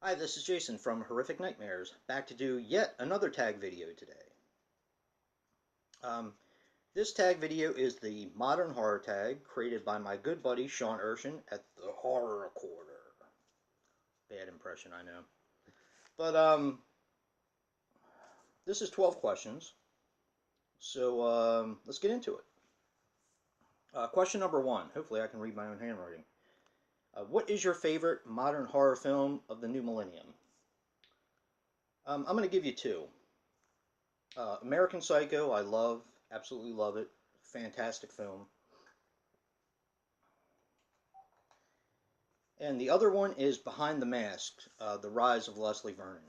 Hi, this is Jason from Horrific Nightmares, back to do yet another tag video today. Um, this tag video is the modern horror tag created by my good buddy Sean Erschen at the Horror Recorder. Bad impression, I know. But this is 12 questions, so let's get into it. Question number one. Hopefully I can read my own handwriting. What is your favorite modern horror film of the new millennium? I'm going to give you two. American Psycho, I love, absolutely love it. Fantastic film. And the other one is Behind the Mask, The Rise of Leslie Vernon.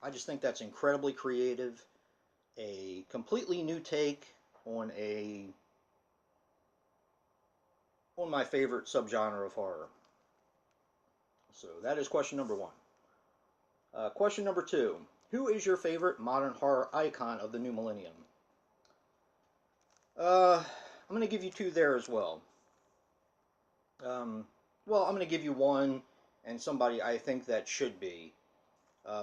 I just think that's incredibly creative, a completely new take on my favorite subgenre of horror. So that is question number one. Question number two. Who is your favorite modern horror icon of the new millennium? I'm going to give you two there as well. Well, I'm going to give you one and somebody I think that should be.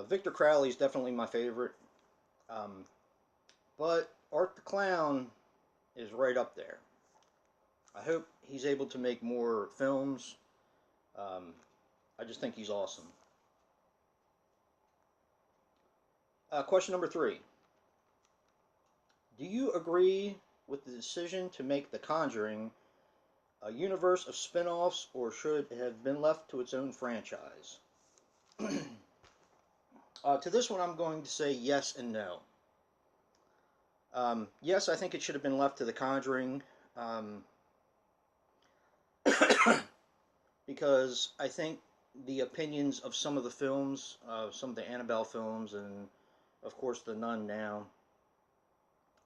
Victor Crowley is definitely my favorite. But Art the Clown is right up there. I hope he's able to make more films. I just think he's awesome. Question number three. Do you agree with the decision to make The Conjuring a universe of spin-offs, or should it have been left to its own franchise? To this one, I'm going to say yes and no. Yes, I think it should have been left to The Conjuring, because I think the opinions of some of the films, some of the Annabelle films, and of course The Nun now,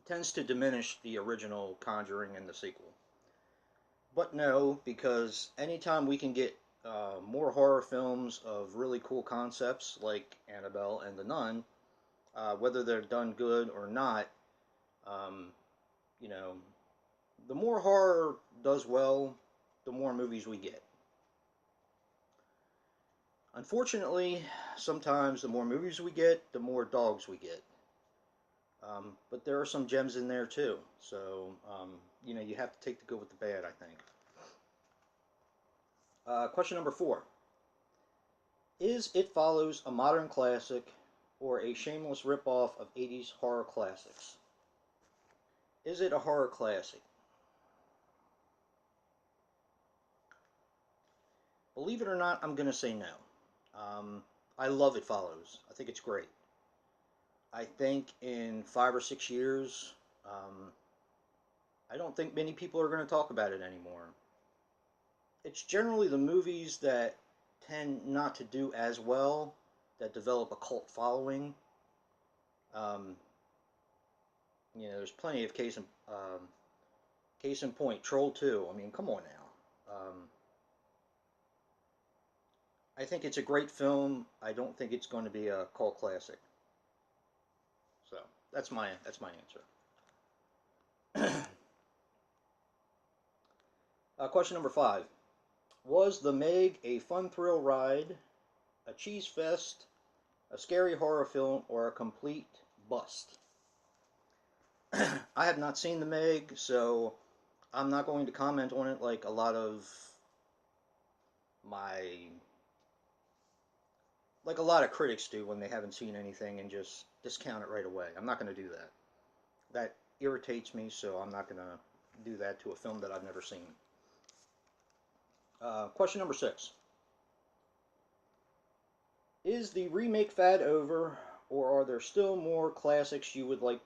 tends to diminish the original Conjuring and the sequel. But no, because anytime we can get more horror films of really cool concepts like Annabelle and The Nun, whether they're done good or not, um, you know, the more horror does well, the more movies we get. Unfortunately, sometimes the more movies we get, the more dogs we get. But there are some gems in there too. So, you have to take the good with the bad, I think. Question number four. Is It Follows a modern classic or a shameless ripoff of 80s horror classics? Is it a horror classic? Believe it or not, I'm going to say no. I love It Follows. I think it's great. I think in 5 or 6 years, I don't think many people are going to talk about it anymore. It's generally the movies that tend not to do as well that develop a cult following. Um, there's plenty of case in point, Troll 2. I mean, come on now. I think it's a great film. I don't think it's going to be a cult classic. So that's my answer. Question number five. Was The Meg a fun thrill ride, a cheese fest, a scary horror film, or a complete bust? I have not seen The Meg, so I'm not going to comment on it like a lot of my critics do when they haven't seen anything and just discount it right away. I'm not going to do that. That irritates me, so I'm not going to do that to a film that I've never seen. Question number six. Is the remake fad over, or are there still more classics you would like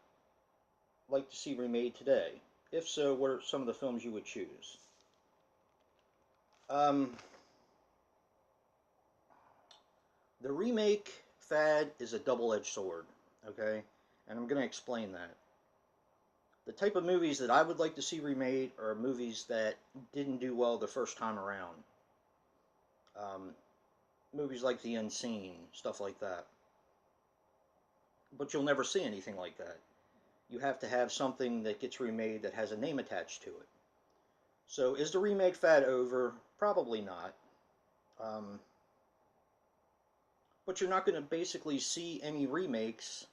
to see remade today? If so, what are some of the films you would choose? Um, the remake fad is a double-edged sword, okay? And I'm going to explain that. The type of movies that I would like to see remade are movies that didn't do well the first time around. Movies like The Unseen, stuff like that. But you'll never see anything like that. You have to have something that gets remade that has a name attached to it. So is the remake fad over? Probably not. Um, but you're not going to basically see any remakes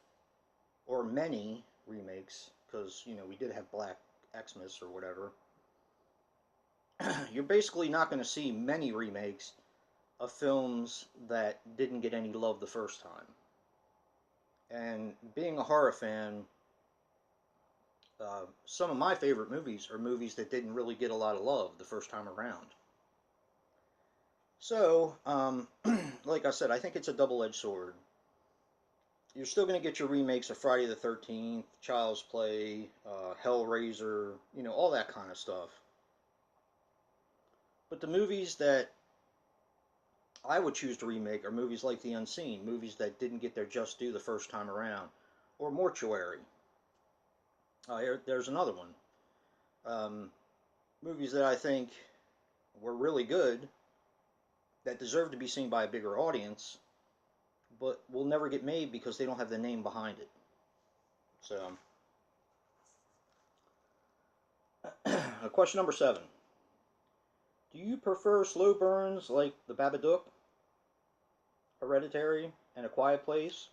or many remakes because we did have Black Xmas or whatever. You're basically not going to see many remakes of films that didn't get any love the first time. And being a horror fan, some of my favorite movies are movies that didn't really get a lot of love the first time around. So, like I said, I think it's a double-edged sword. You're still going to get your remakes of Friday the 13th, Child's Play, Hellraiser, all that kind of stuff. But the movies that I would choose to remake are movies like The Unseen, movies that didn't get their just due the first time around, or Mortuary. There's another one. Movies that I think were really good, that deserve to be seen by a bigger audience, but will never get made because they don't have the name behind it. So, question number 7. Do you prefer slow burns like The Babadook, Hereditary, and A Quiet Place,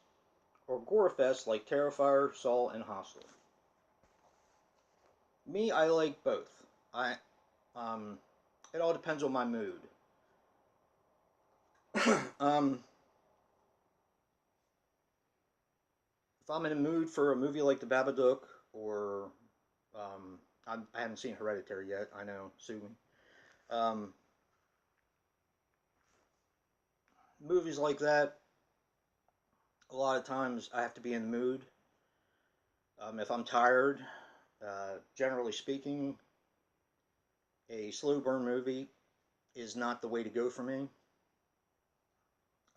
or gore fest like Terrifier, Saw, and Hostel? Me, I like both. It all depends on my mood. um, if I'm in a mood for a movie like The Babadook, or I haven't seen Hereditary yet. I know, sue me. Um, Movies like that, a lot of times I have to be in the mood. If I'm tired, generally speaking, a slow burn movie is not the way to go for me.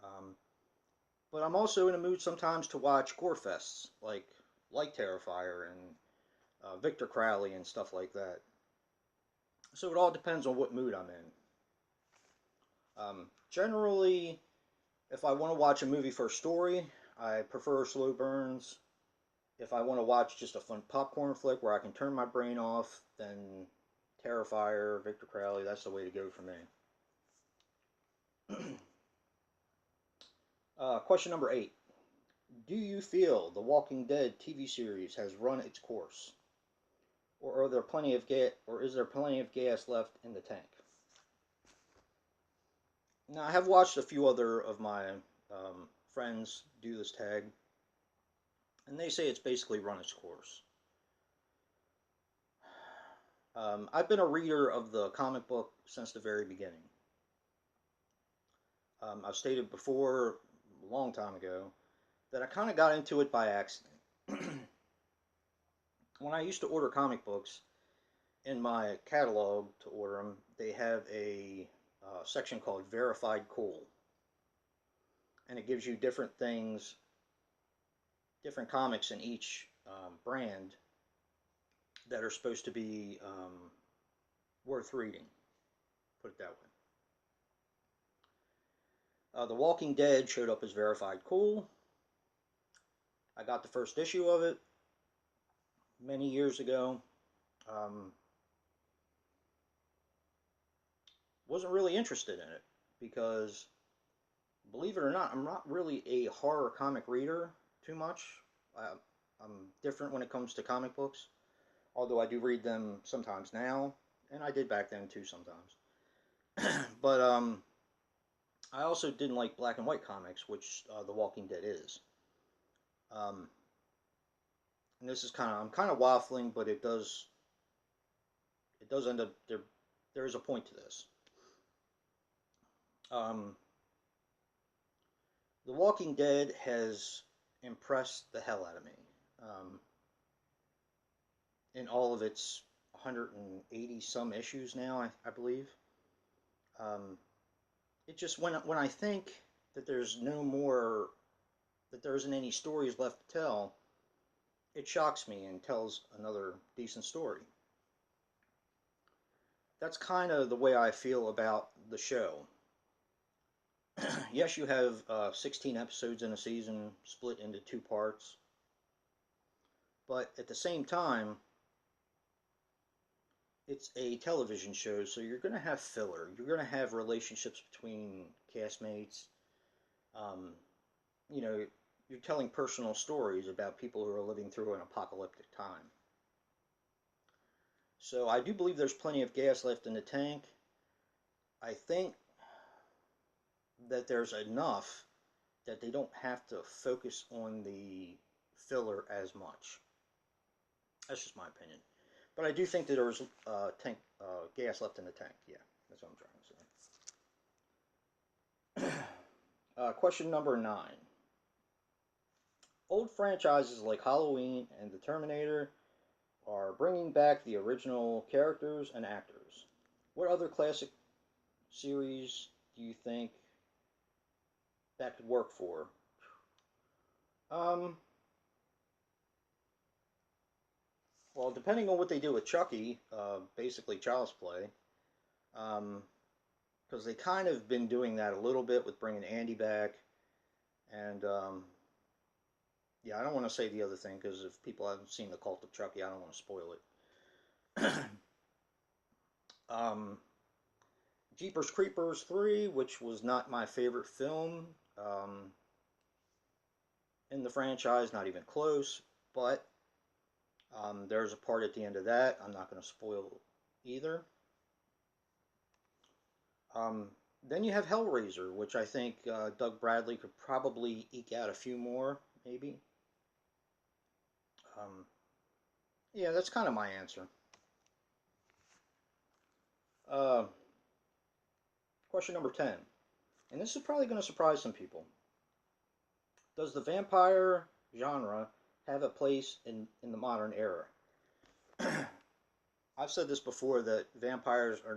Um, but I'm also in a mood sometimes to watch gore fests like Terrifier and Victor Crowley and stuff like that. So it all depends on what mood I'm in. Generally, if I want to watch a movie for a story, I prefer slow burns. If I want to watch just a fun popcorn flick where I can turn my brain off, then Terrifier, Victor Crowley, that's the way to go for me. Question number 8. Do you feel The Walking Dead TV series has run its course? Or is there plenty of gas left in the tank? Now, I have watched a few other of my friends do this tag, and they say it's basically run its course. I've been a reader of the comic book since the very beginning. I've stated before, a long time ago, that I kind of got into it by accident. When I used to order comic books, in my catalog to order them, they have a section called Verified Cool. And it gives you different things, different comics in each brand that are supposed to be worth reading. Put it that way. The Walking Dead showed up as Verified Cool. I got the first issue of it many years ago. Wasn't really interested in it because, believe it or not, I'm not really a horror comic reader too much. I'm different when it comes to comic books, although I do read them sometimes now, and I did back then too sometimes. But I also didn't like black and white comics, which The Walking Dead is. And this is I'm kind of waffling, but it does end up there. There is a point to this. The Walking Dead has impressed the hell out of me in all of its 180 some issues now, I believe. It just when I think that there's no more, that there isn't any stories left to tell, it shocks me and tells another decent story. That's kind of the way I feel about the show. Yes, you have 16 episodes in a season split into 2 parts. But at the same time, it's a television show, so you're going to have filler. You're going to have relationships between castmates. you know, you're telling personal stories about people who are living through an apocalyptic time. So I do believe there's plenty of gas left in the tank. I think that there's enough that they don't have to focus on the filler as much. That's just my opinion. But I do think that there's tank gas left in the tank. Yeah, that's what I'm trying to say. Question number 9. Old franchises like Halloween and the Terminator are bringing back the original characters and actors. What other classic series do you think that could work for? Um, well, depending on what they do with Chucky, basically Child's Play, because they kind of been doing that a little bit with bringing Andy back, and yeah, I don't want to say the other thing because if people haven't seen The Cult of Chucky, I don't want to spoil it. um, Jeepers Creepers 3, which was not my favorite film in the franchise, not even close, but there's a part at the end of that. I'm not going to spoil either. Then you have Hellraiser, which I think Doug Bradley could probably eke out a few more, maybe. Um, yeah, that's kind of my answer. Uh, Question number 10. And this is probably going to surprise some people. Does the vampire genre have a place in the modern era? I've said this before that vampires are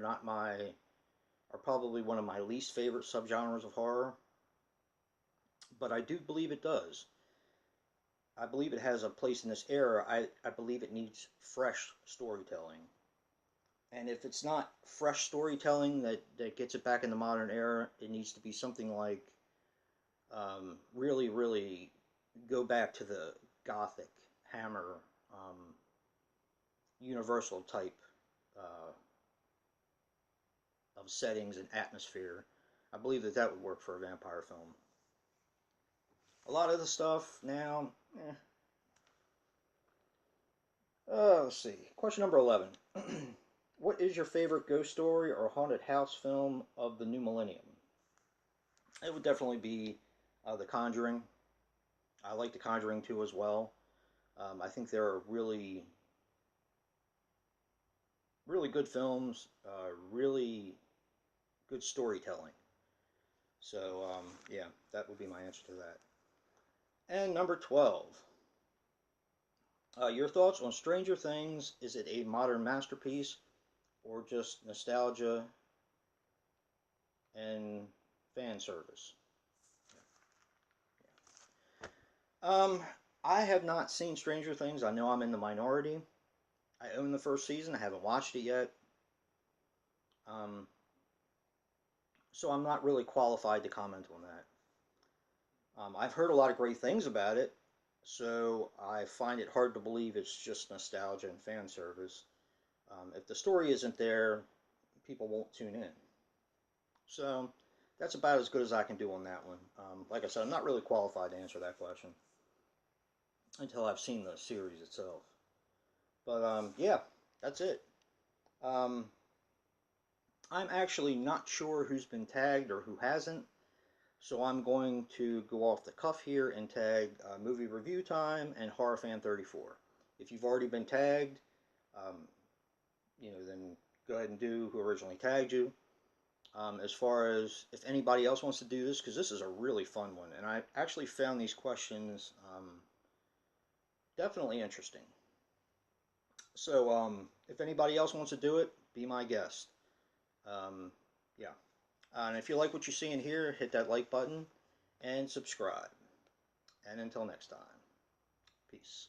probably one of my least favorite subgenres of horror, but I do believe it does. I believe it has a place in this era. I believe it needs fresh storytelling. And if it's not fresh storytelling that gets it back in the modern era, it needs to be something like really, really go back to the Gothic, Hammer, Universal type uh, of settings and atmosphere. I believe that that would work for a vampire film. A lot of the stuff now, let's see. Question number 11. What is your favorite ghost story or haunted house film of the new millennium? It would definitely be The Conjuring. I like The Conjuring 2 as well. I think there are really, really good films, really good storytelling. So, yeah, that would be my answer to that. And number 12. Your thoughts on Stranger Things? Is it a modern masterpiece or just nostalgia and fan service? Um, I have not seen Stranger Things. I know I'm in the minority. I own the first season. I haven't watched it yet. Um, so I'm not really qualified to comment on that. I've heard a lot of great things about it, so I find it hard to believe it's just nostalgia and fan service. If the story isn't there, people won't tune in. So that's about as good as I can do on that one. Like I said, I'm not really qualified to answer that question until I've seen the series itself. But yeah, that's it. Um, I'm actually not sure who's been tagged or who hasn't, so I'm going to go off the cuff here and tag Movie Review Time and Horror Fan 34. If you've already been tagged, um, then go ahead and do who originally tagged you. As far as if anybody else wants to do this, because this is a really fun one, and I actually found these questions definitely interesting. So if anybody else wants to do it, be my guest. Um, yeah. And if you like what you see in here, hit that like button and subscribe. And until next time, peace.